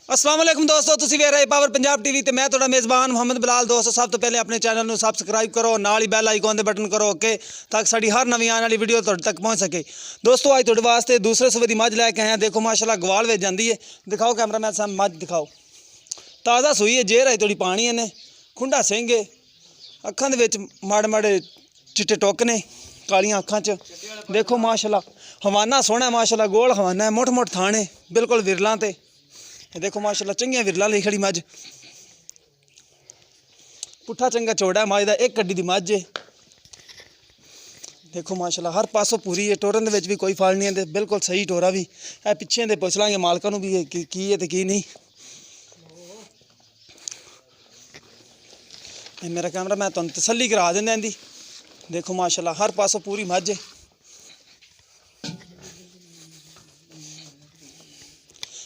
अस्सलाम वालेकुम दोस्तों, तुसीं वेख रहे पावर पंजाब टीवी ते मैं तुहाडा मेज़बान मोहम्मद बिलाल। दोस्तों सब तो पहले अपने चैनल ਨੂੰ सबसक्राइब करो, नाल ही बैल आइकॉन दे बटन करो ओके, ताकि साडी हर नवी आने वाली वीडियो तुहाडे तक पहुंच सके। दोस्तों अज तुहाडे वास्ते दूसरे सूबे दी मੱਝ लैके आए हैं। देखो माशाल्लाह गवाल वे जांदी है। दिखाओ कैमरामैन साहब, मੱਝ दिखाओ। ताज़ा सूई है, जेर है थोड़ी पानी है, खुंडा सिंह है, अखां दे विच माड़े माड़े चिट्टे टुक ने, कालियां अखां च। देखो माशाल्लाह हवाना सोहना है, माशाल्लाह गोल हवाना है, मुठ मुठ थाने बिल्कुल विरलां ते। देखो माशाल्लाह चंगियां विरलां ली खड़ी मੱਝ, पुट्ठा चंगा चौड़ा है मੱਝ दा, एक कड्डी दी मੱਝ है। देखो माशाल्लाह हर पासों पूरी है, टोरन दे विच भी कोई फाल नहीं है, बिल्कुल सही टोरा भी है। पिछे दे पुछ लांगे मालकां नूं भी की है ते की नहीं। मेरा कैमरा मैं तुहानूं तसल्ली करा दिंदा इंदी। देखो माशाल्लाह हर पासों पूरी मੱਝ है।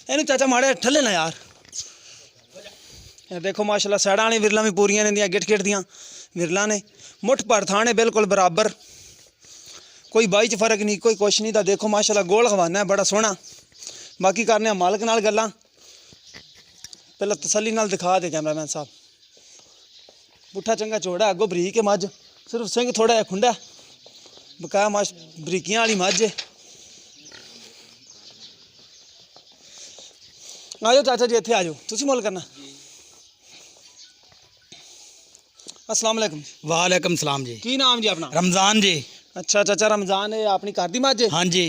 इनू चाचा माड़े ठल्ले ना यार। देखो माशाल्लाह सैड़ा वाली विरलां भी पूरियां ने, गिट गिट दियां विरलां ने, मुठ भर थाने बिल्कुल बराबर, कोई बाई च फर्क नहीं, कोई कुछ नहीं। तो देखो माशाल्लाह गोल खवाना है बड़ा सोहना। बाकी करने मालक नाल गल्लां, पहले तसल्ली नाल दिखा दे कैमरामैन साहब। पुट्ठा चंगा चौड़ा, अगों बरीक है मੱਝ, सिर्फ सिंह थोड़ा जिहा खुंडा, बकाया बरीकियां वाली मੱਝ है। आ जाओ चाचा जी, इत्थे आ जाओ, तुसीं मुल करना। अस्सलाम वालेकुम। वालेकुम सलाम जी। की नाम जी अपना? रमजान जी। अच्छा चाचा रमजान है, अपनी घर दी मੱਝ है? हाँ जी।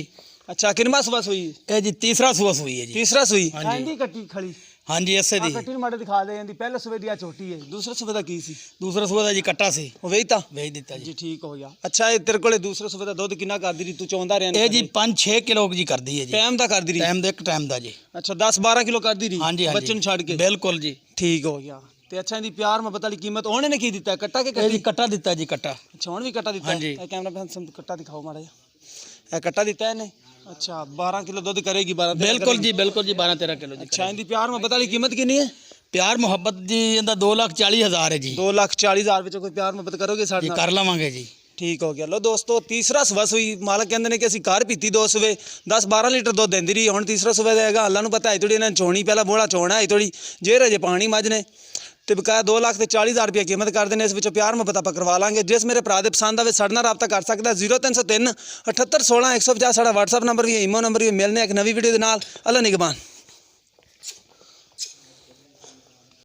अच्छा किनवा सुबह सुई? ये जी तीसरा सुबह सुई है जी। तीसरा सुई। हाँ जी। इंदी कट्टी खड़ी? हाँ जी ऐसे दी। कट्टी माड़े दिखा दे। इंदी पहले सुबह दी छोटी है, दूसरे सुबह दा की सी? दूसरा सुबह दा जी कट्टा सी। वो वेही ता भेज दिता जी, जी। ठीक हो गया। अच्छा ये तेरे कोले दूसरे सुबह दा दुध कितना कर दी रही, तू चौंदा रहना? ये जी 5-6 किलो जी कर दी है जी। टाइम दा कर दी रही? टाइम दे एक टाइम दा जी। अच्छा 10-12 किलो कर दी रही? हाँ जी हाँ बच्चे नूं छड़ के? बिल्कुल जी। ठीक हो गया। ते अच्छा इंदी प्यार मोहब्बत वाली कीमत ओने ने की दिता है, कट्टा के ये जी कट्टी? कट्टा दिता जी, कट्टा। अच्छा हुण भी कट्टा दिता हाँ है? जी। कैमरा मैन कट्टा दिखाओ माड़ा जा। ए कट्टा दिता है इन्हें? अच्छा 12 किलो दुध करेगी? 12 बिल्कुल जी, बिल्कुल जी, 12-13 किलो जी। अच्छा इंदी प्यार मोहब्बत वाली कीमत कितनी है? प्यार मुहब्बत जी इंदा 2,40,000 है जी। 2,40,000 विचों कोई प्यार मोहब्बत करोगे साडे जी? नाल? कर लवांगे जी। ठीक हो गया। लो दोस्तों तीसरा सुबह सुई, मालक कहते हैं कि असीं घर पीती 2 सुबह 10-12 लीटर दुध देंदी रही, हुण तीसरा सुबह देगा। अल्लाह नूं पता है थोड़ी इन्हां चोणी, पहला बोला चोना है थोड़ी जेर अजे पानी मੱਝ ने, तो बकाया 2,40,000 रुपये कीमत कर देने। इस विचों प्यार मोहब्बत आपां करवा लांगे। जिस मेरे भरा दे पसंद आवे साडे नाल राबता कर सकदा। 0303 78 16 150 साडा WhatsApp नंबर भी है, ईमो नंबर भी है। मिलने एक नवी वीडियो दे नाल। अल्लाह निगहबान।